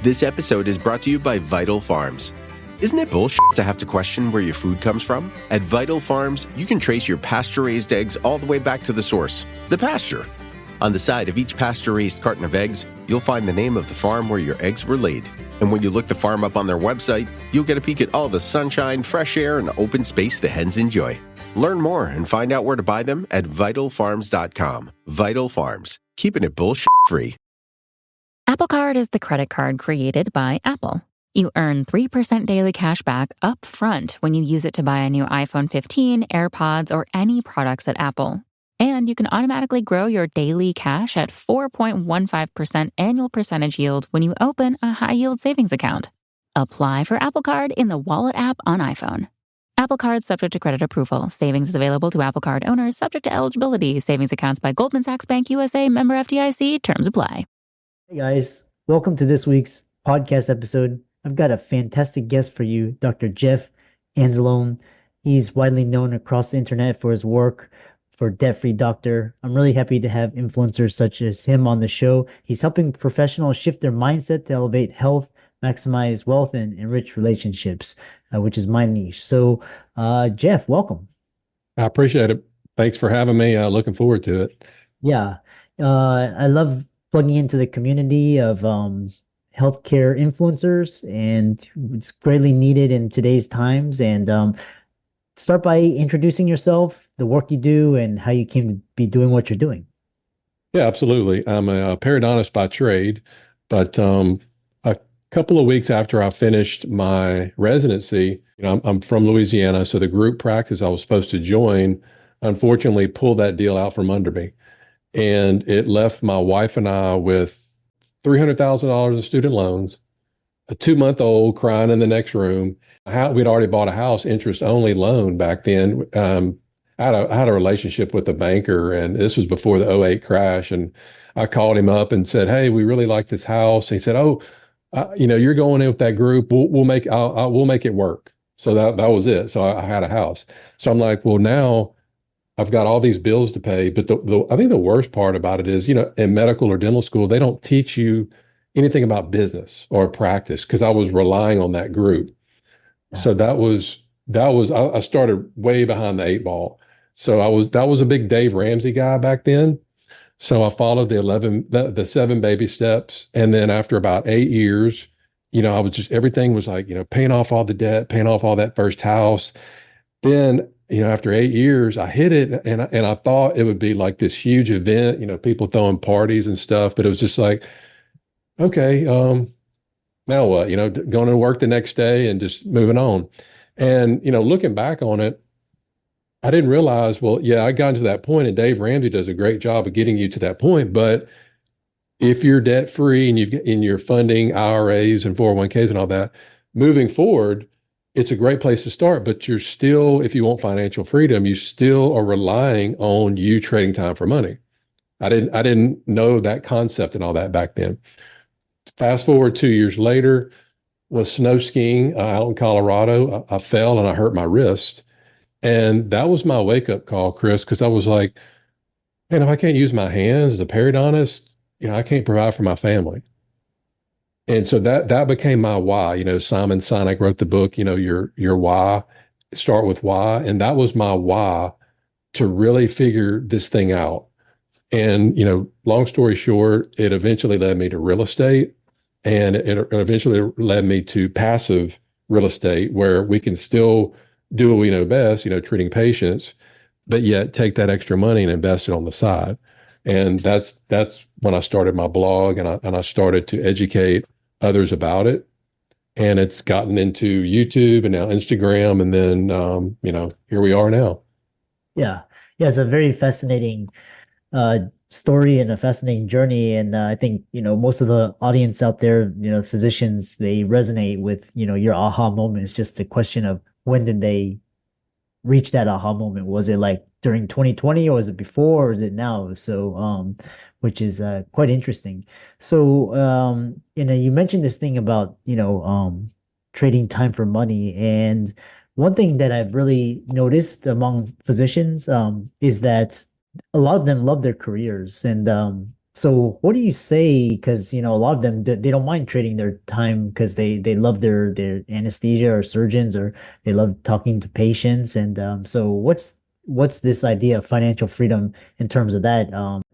This episode is brought to you by Vital Farms. Isn't it bullshit to have to question where your food comes from? At Vital Farms, you can trace your pasture-raised eggs all the way back to the source, the pasture. On the side of each pasture-raised carton of eggs, you'll find the name of the farm where your eggs were laid. And when you look the farm up on their website, you'll get a peek at all the sunshine, fresh air, and open space the hens enjoy. Learn more and find out where to buy them at vitalfarms.com. Vital Farms, keeping it bullshit-free. Apple Card is the credit card created by Apple. You earn 3% daily cash back up front when you use it to buy a new iPhone 15, AirPods, or any products at Apple. And you can automatically grow your daily cash at 4.15% annual percentage yield when you open a high-yield savings account. Apply for Apple Card in the Wallet app on iPhone. Apple Card subject to credit approval. Savings is available to Apple Card owners subject to eligibility. Savings accounts by Goldman Sachs Bank USA, member FDIC. Terms apply. Hey guys, welcome to this week's podcast episode. I've got a fantastic guest for you, Dr. Jeff Anzalone. He's widely known across the internet for his work for Debt-Free Doctor. I'm really happy to have influencers such as him on the show. He's helping professionals shift their mindset to elevate health, maximize wealth, and enrich relationships, which is my niche. So, Jeff, welcome. I appreciate it. Thanks for having me. Looking forward to it. Yeah, I love plugging into the community of healthcare influencers, and it's greatly needed in today's times. And start by introducing yourself, the work you do, and how you came to be doing what you're doing. Yeah, absolutely. I'm a periodontist by trade, but a couple of weeks after I finished my residency, I'm from Louisiana, so the group practice I was supposed to join, unfortunately, pulled that deal out from under me. And it left my wife and I with $300,000 of student loans, a 2-month-old crying in the next room. We'd already bought a house, interest-only loan back then. I had a relationship with a banker, and this was before the '08 crash. And I called him up and said, "Hey, we really like this house." And he said, "Oh, you're going in with that group. We'll make it work." So that was it. So I had a house. So I'm like, well, now I've got all these bills to pay. But I think the worst part about it is, in medical or dental school, they don't teach you anything about business or practice, because I was relying on that group. Yeah. So I started way behind the 8 ball. So that was a big Dave Ramsey guy back then. So I followed the 7 baby steps. And then after about 8 years, I was everything was like, paying off all the debt, paying off all that first house. Then, after 8 years, I hit it, and I thought it would be like this huge event, people throwing parties and stuff, but it was just like, okay, now what? Going to work the next day and just moving on. And, looking back on it, I didn't realize, well, yeah, I got to that point, and Dave Ramsey does a great job of getting you to that point. But if you're debt free and you're funding IRAs and 401ks and all that, moving forward, it's a great place to start. But you're still, if you want financial freedom, you still are relying on you trading time for money. I didn't know that concept and all that back then. Fast forward 2 years later, was snow skiing out in Colorado. I fell and I hurt my wrist. And that was my wake-up call, Chris, because I was like, man, if I can't use my hands as a periodontist, I can't provide for my family. And so that became my why. Simon Sinek wrote the book, your why, start with why. And that was my why to really figure this thing out. And, long story short, it eventually led me to real estate, and it eventually led me to passive real estate, where we can still do what we know best, treating patients, but yet take that extra money and invest it on the side. And that's when I started my blog, and I started to educate others about it. And it's gotten into YouTube and now Instagram, and then here we are now. Yeah, it's a very fascinating story and a fascinating journey. And I think most of the audience out there, physicians, they resonate with your aha moment. It's just a question of, when did they reach that aha moment? Was it like during 2020, or was it before, or is it now? So which is quite interesting. So you mentioned this thing about trading time for money. And one thing that I've really noticed among physicians is that a lot of them love their careers, and So what do you say? Because a lot of them they don't mind trading their time because they love their anesthesia or surgeons or they love talking to patients. And so what's this idea of financial freedom in terms of that?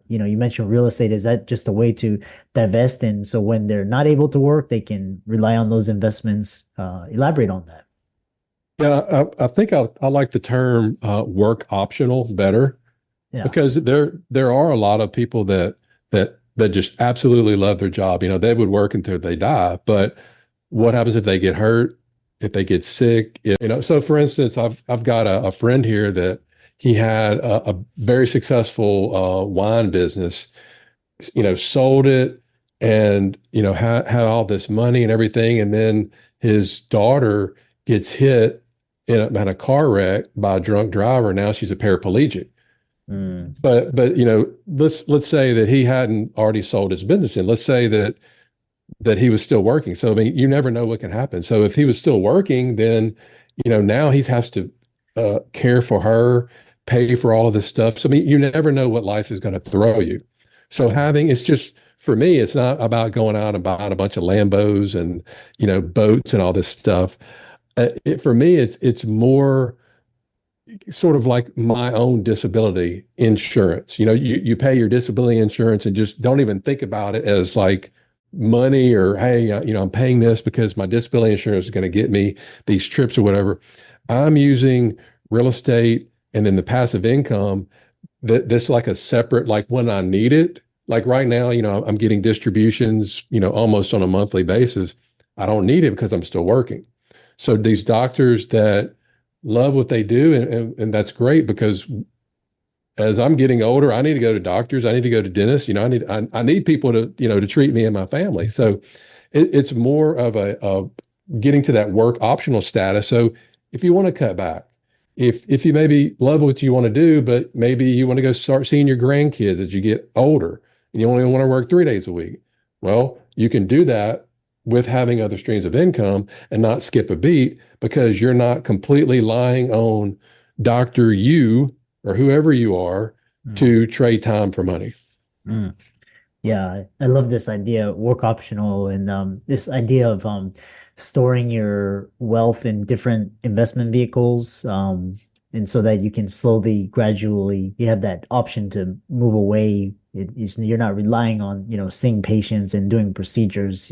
You mentioned real estate. Is that just a way to divest? And so when they're not able to work, they can rely on those investments. Elaborate on that. Yeah, I think I like the term work optional better Yeah. because there are a lot of people that just absolutely love their job. They would work until they die, but what happens if they get hurt, if they get sick? So for instance, I've got a friend here that he had a very successful wine business, sold it and had all this money and everything, and then his daughter gets hit in a car wreck by a drunk driver. Now she's a paraplegic. Mm, But let's say that he hadn't already sold his business, and let's say that he was still working. So I mean, you never know what can happen. So if he was still working, then now he has to care for her, pay for all of this stuff. So I mean, you never know what life is going to throw you. So having it's just for me, it's not about going out and buying a bunch of Lambos and boats and all this stuff. For me, it's more sort of like my own disability insurance. You pay your disability insurance and just don't even think about it as like money or, hey, I'm paying this because my disability insurance is going to get me these trips or whatever. I'm using real estate and then the passive income that's like a separate, like when I need it. Like right now, I'm getting distributions, almost on a monthly basis. I don't need it because I'm still working. So these doctors that love what they do, and that's great because as I'm getting older, I need to go to doctors, I need to go to dentists, I need people to treat me and my family. So it's more of a getting to that work optional status. So if you want to cut back, if you maybe love what you want to do, but maybe you want to go start seeing your grandkids as you get older and you only want to work 3 days a week, well, you can do that with having other streams of income and not skip a beat because you're not completely lying on Dr. You or whoever you are mm, to trade time for money. mm. Yeah, I love this idea, work optional, and this idea of storing your wealth in different investment vehicles, and so that you can slowly, gradually, you have that option to move away. You're not relying on, seeing patients and doing procedures,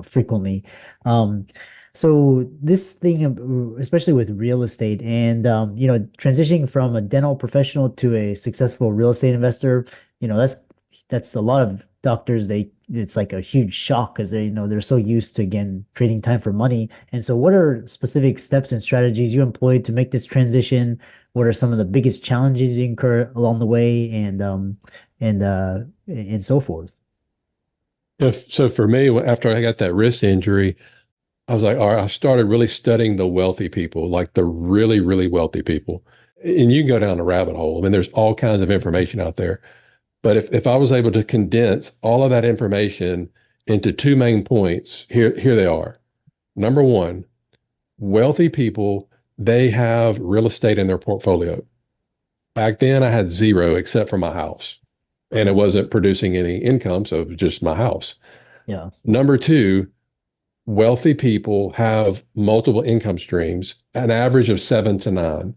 frequently. Um, so this thing, especially with real estate and transitioning from a dental professional to a successful real estate investor, that's a lot of doctors. It's like a huge shock because they're so used to again trading time for money. And so, what are specific steps and strategies you employed to make this transition? What are some of the biggest challenges you incur along the way, and so forth? So for me, after I got that wrist injury, I was like, all right, I started really studying the wealthy people, like the really, really wealthy people. And you can go down a rabbit hole. I mean, there's all kinds of information out there. But if I was able to condense all of that information into two main points, here they are. Number one, wealthy people, they have real estate in their portfolio. Back then, I had zero except for my house, and it wasn't producing any income, so it was just my house. Yeah. Number two, wealthy people have multiple income streams, an average of 7 to 9.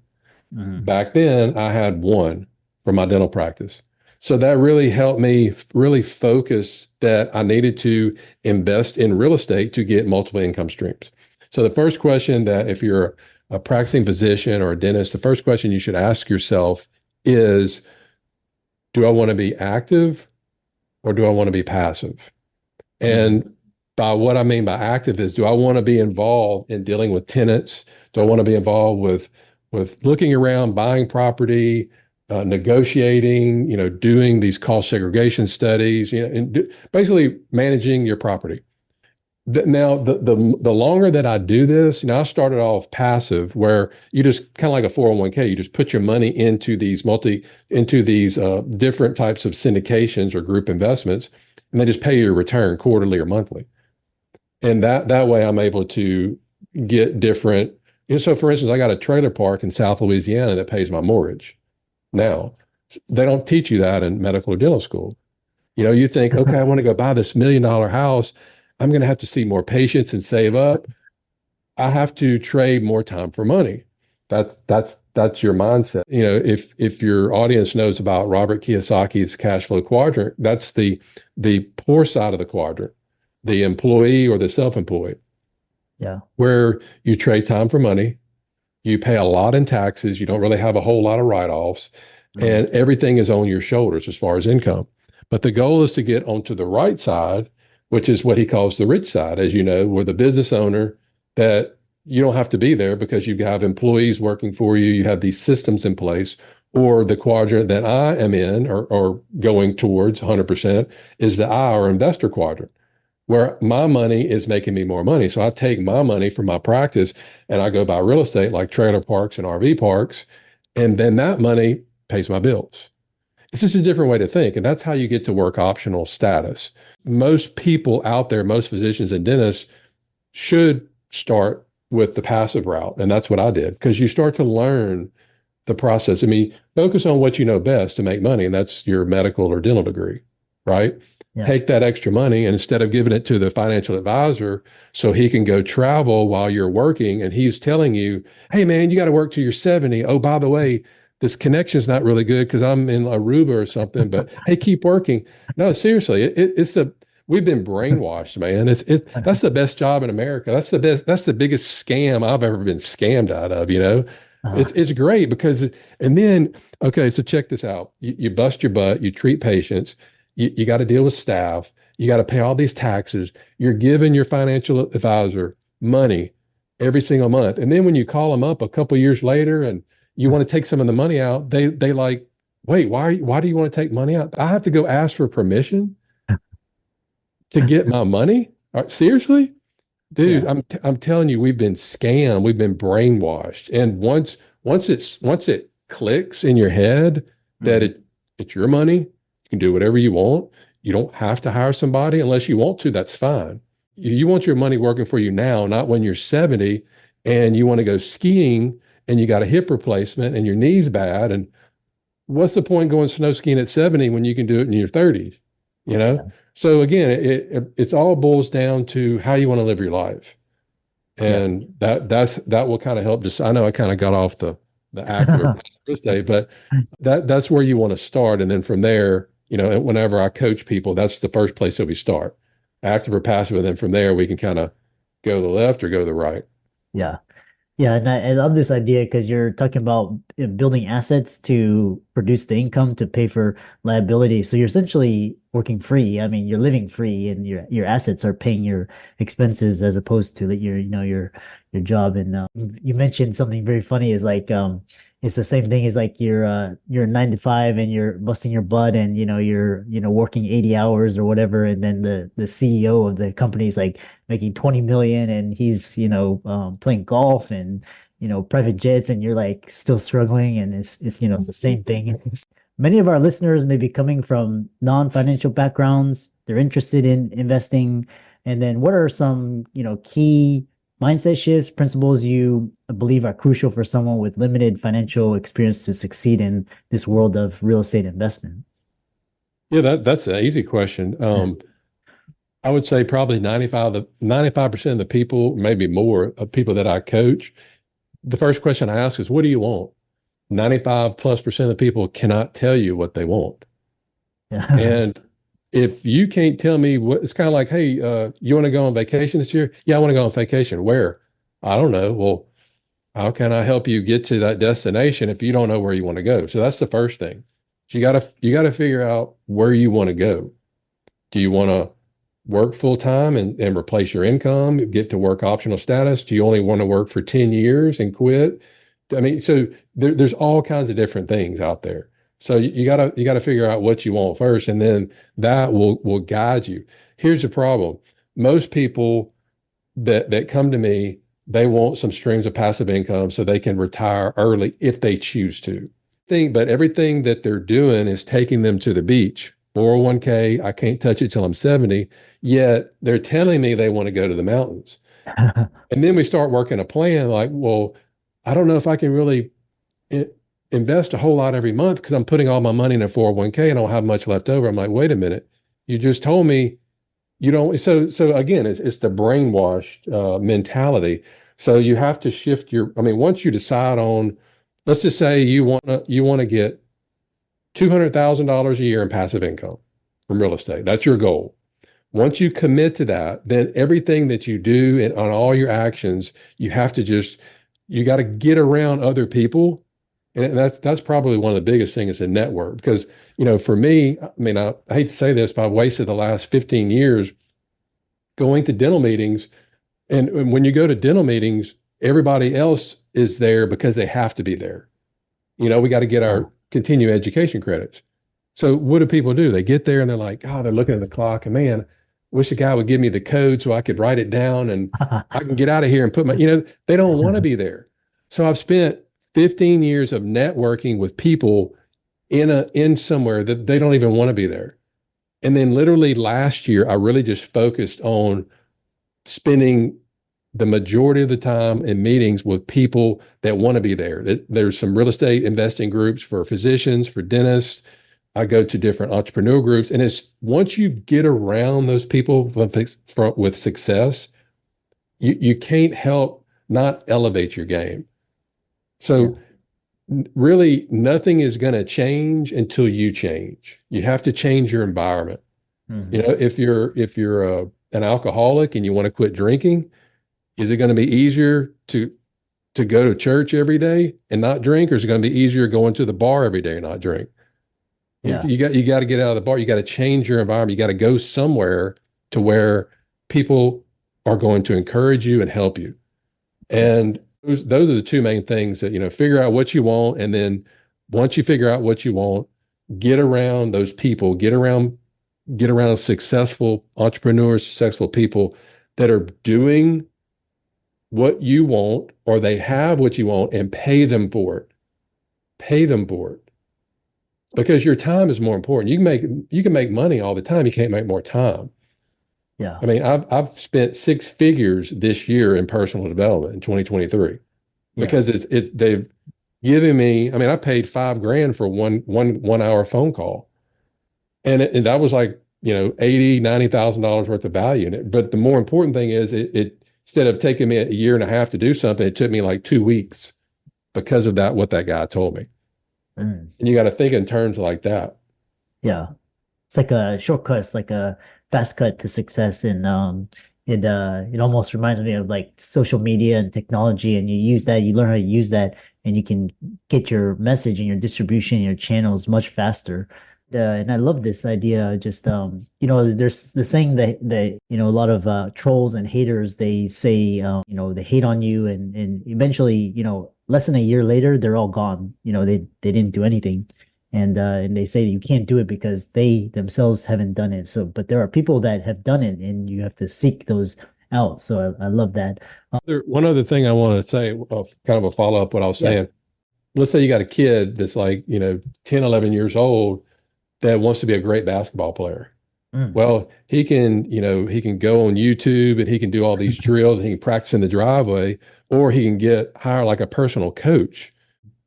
Mhm. Back then, I had one for my dental practice. So that really helped me really focus that I needed to invest in real estate to get multiple income streams. So the first question that if you're a practicing physician or a dentist, the first question you should ask yourself is, do I want to be active or do I want to be passive? Mm. And by what I mean by active is, do I want to be involved in dealing with tenants? Do I want to be involved with looking around, buying property, negotiating, doing these cost segregation studies, and basically managing your property? Now, the longer that I do this, I started off passive, where you just kind of like a 401k, you just put your money into these different types of syndications or group investments, and they just pay you a return quarterly or monthly. And that way, I'm able to get different. So, for instance, I got a trailer park in South Louisiana that pays my mortgage. Now, they don't teach you that in medical or dental school. You think, okay, I want to go buy this $1 million house. I'm going to have to see more patients and save up. I have to trade more time for money. That's your mindset. If your audience knows about Robert Kiyosaki's cash flow quadrant, that's the poor side of the quadrant, the employee or the self-employed, Yeah. where you trade time for money, you pay a lot in taxes, you don't really have a whole lot of write-offs, Mm. and everything is on your shoulders as far as income. But the goal is to get onto the right side, which is what he calls the rich side, as you know, where the business owner that you don't have to be there because you have employees working for you, you have these systems in place, or the quadrant that I am in or going towards 100% is the I or investor quadrant, where my money is making me more money. So I take my money from my practice and I go buy real estate like trailer parks and RV parks, and then that money pays my bills. It's just a different way to think. And that's how you get to work optional status. Most people out there, most physicians and dentists should start with the passive route. And that's what I did, because you start to learn the process. I mean, focus on what you know best to make money, and that's your medical or dental degree, right? Yeah. Take that extra money, and instead of giving it to the financial advisor so he can go travel while you're working, and he's telling you, hey, man, you got to work till you're 70. Oh, by the way, this connection's not really good because I'm in Aruba or something, but hey, keep working. No, seriously, we've been brainwashed, man. That's the best job in America. That's the biggest scam I've ever been scammed out of, you know? Uh, It's great because, and then, okay, so check this out. You bust your butt, you treat patients, you got to deal with staff, you got to pay all these taxes. You're giving your financial advisor money every single month. And then when you call them up a couple years later and you want to take some of the money out, they like, wait, why do you want to take money out? I have to go ask for permission to get my money? Seriously? Dude, yeah. I'm telling you, we've been scammed, we've been brainwashed. And once it clicks in your head that Mm. it's your money, you can do whatever you want. You don't have to hire somebody unless you want to, that's fine. You want your money working for you now, not when you're 70 and you want to go skiing and you got a hip replacement and your knee's bad. And what's the point going snow skiing at 70 when you can do it in your 30s? You know? Yeah. So again, it's all boils down to how you want to live your life. Yeah. And that will kind of help. Just I know I kind of got off the active or passive real estate, but that's where you want to start. And then from there, whenever I coach people, that's the first place that we start. Active or passive, and then from there we can kind of go to the left or go to the right. Yeah. Yeah, and I love this idea because you're talking about building assets to produce the income to pay for liability. So you're essentially working free. I mean, you're living free, and your assets are paying your expenses as opposed to your job. And you mentioned something very funny is like it's the same thing as like you're 9 to 5 and you're busting your butt and you're working 80 hours or whatever, and then the CEO of the company is like making 20 million and he's playing golf and private jets, and you're like still struggling, and it's the same thing. Many of our listeners may be coming from non-financial backgrounds. They're interested in investing. And then what are some key mindset shifts, principles you believe are crucial for someone with limited financial experience to succeed in this world of real estate investment? Yeah, that's an easy question. I would say probably 95% of the people, maybe more of people that I coach, the first question I ask is, what do you want? 95+% of people cannot tell you what they want. Yeah. And if you can't tell me what, it's kind of like, hey, you want to go on vacation this year? Yeah, I want to go on vacation. Where? I don't know. Well, how can I help you get to that destination if you don't know where you want to go? So that's the first thing. So you gotta figure out where you want to go. Do you want to work full time and replace your income, get to work optional status? Do you only want to work for 10 years and quit? I mean, so there's all kinds of different things out there. So you gotta figure out what you want first, and then that will guide you. Here's the problem. Most people that come to me, they want some streams of passive income so they can retire early if they choose to. But everything that they're doing is taking them to the beach. 401k, I can't touch it till I'm 70, yet they're telling me they want to go to the mountains. And then we start working a plan like, well, I don't know if I can really i- invest a whole lot every month because I'm putting all my money in a 401k and I don't have much left over. I'm like, wait a minute. You just told me you don't. So again, it's the brainwashed mentality. So you have to shift I mean, once you decide on, let's just say you want to get $200,000 a year in passive income from real estate. That's your goal. Once you commit to that, then everything that you do and on all your actions, you got to get around other people. And that's probably one of the biggest things is a network. Because, for me, I mean, I hate to say this, but I've wasted the last 15 years going to dental meetings. And when you go to dental meetings, everybody else is there because they have to be there. We got to get our continuing education credits. So what do people do? They get there and they're like, oh, they're looking at the clock and man, wish a guy would give me the code so I could write it down and I can get out of here and put they don't want to be there. So I've spent 15 years of networking with people in somewhere that they don't even want to be there. And then literally last year, I really just focused on spending the majority of the time in meetings with people that want to be there. There's some real estate investing groups for physicians, for dentists. I go to different entrepreneur groups. And it's once you get around those people with success, you can't help not elevate your game. So really nothing is going to change until you change. You have to change your environment. Mhm. If you're an alcoholic and you want to quit drinking, is it going to be easier to go to church every day and not drink, or is it going to be easier going to the bar every day and not drink? Yeah. You got to get out of the bar. You got to change your environment. You got to go somewhere to where people are going to encourage you and help you. And those are the two main things that, figure out what you want. And then once you figure out what you want, get around those people, get around successful entrepreneurs, successful people that are doing what you want, or they have what you want, and pay them for it. Pay them for it. Because your time is more important. You can make money all the time. You can't make more time. Yeah. I mean, I've spent 6 figures this year in personal development in 2023 because they've given me. I mean, I paid $5,000 for one hour phone call, and that was like $80,000-$90,000 worth of value in it. But the more important thing is it instead of taking me a year and a half to do something, it took me like 2 weeks because of what that guy told me. Mm. And you got to think in terms like that. Yeah. It's like a shortcut. It's like a fast cut to success. And it almost reminds me of like social media and technology. And you learn how to use that, and you can get your message and your distribution and your channels much faster. And I love this idea. Just there's the saying that a lot of trolls and haters, they say they hate on you, and eventually less than a year later they're all gone. They didn't do anything, and they say that you can't do it because they themselves haven't done it. So, but there are people that have done it, and you have to seek those out. So I love that. One other thing I want to say, kind of a follow up what I was saying. Let's say you got a kid that's like 10, 11 years old that wants to be a great basketball player. Mm. Well, he can go on YouTube and he can do all these drills. He can practice in the driveway, or he can hire like a personal coach.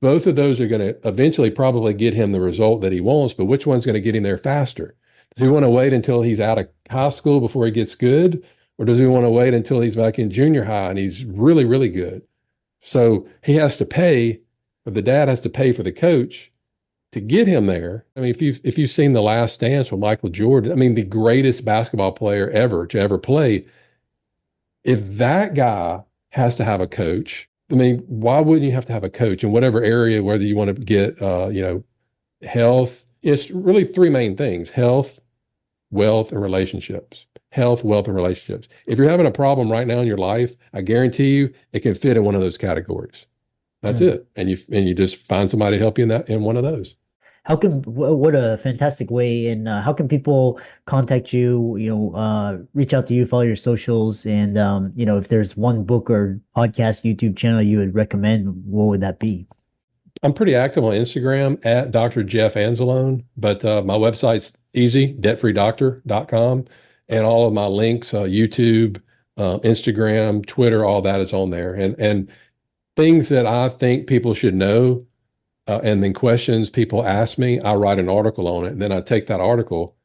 Both of those are going to eventually probably get him the result that he wants, but which one's going to get him there faster? Does he want to wait until he's out of high school before he gets good? Or does he want to wait until he's back in junior high and he's really, really good? So he has to pay, or the dad has to pay for the coach to get him there. I mean, if you've seen The Last Dance with Michael Jordan, I mean, the greatest basketball player ever to ever play, if that guy has to have a coach, I mean, why wouldn't you have to have a coach in whatever area, whether you want to get, health? It's really 3 main things: health, wealth, and relationships. Health, wealth, and relationships. If you're having a problem right now in your life, I guarantee you it can fit in one of those categories. That's it. And you just find somebody to help you in one of those. What a fantastic way. And how can people contact you, reach out to you, follow your socials, and if there's one book or podcast, YouTube channel you would recommend, what would that be? I'm pretty active on Instagram at Dr. Jeff Anzalone, but my website's easy, debtfreedoctor.com, and all of my links, YouTube, Instagram, Twitter, all that is on there. And things that I think people should know, and then questions people ask me, I write an article on it. And then I take that article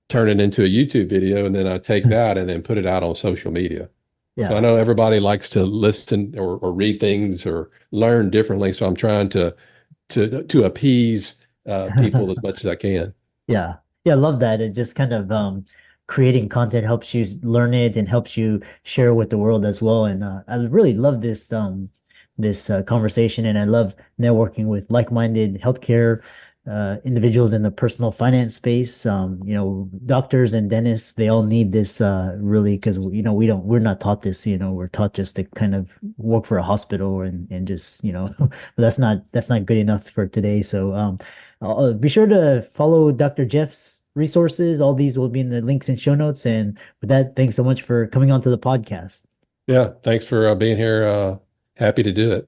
turn it into a YouTube video, and then I take that and then put it out on social media. So I Yeah. know everybody likes to listen or read things or learn differently. So I'm trying to appease people as much as I can. Yeah. Yeah, I love that. It just kind of creating content helps you learn it and helps you share with the world as well. And I really love this conversation, and I love networking with like-minded healthcare individuals in the personal finance space. Doctors and dentists, they all need this really, because we're not taught this, we're taught just to kind of work for a hospital and just, but that's not good enough for today. So be sure to follow Dr. Jeff's resources. All these will be in the links and show notes. And with that, thanks so much for coming onto the podcast. Yeah, thanks for being here. Happy to do it.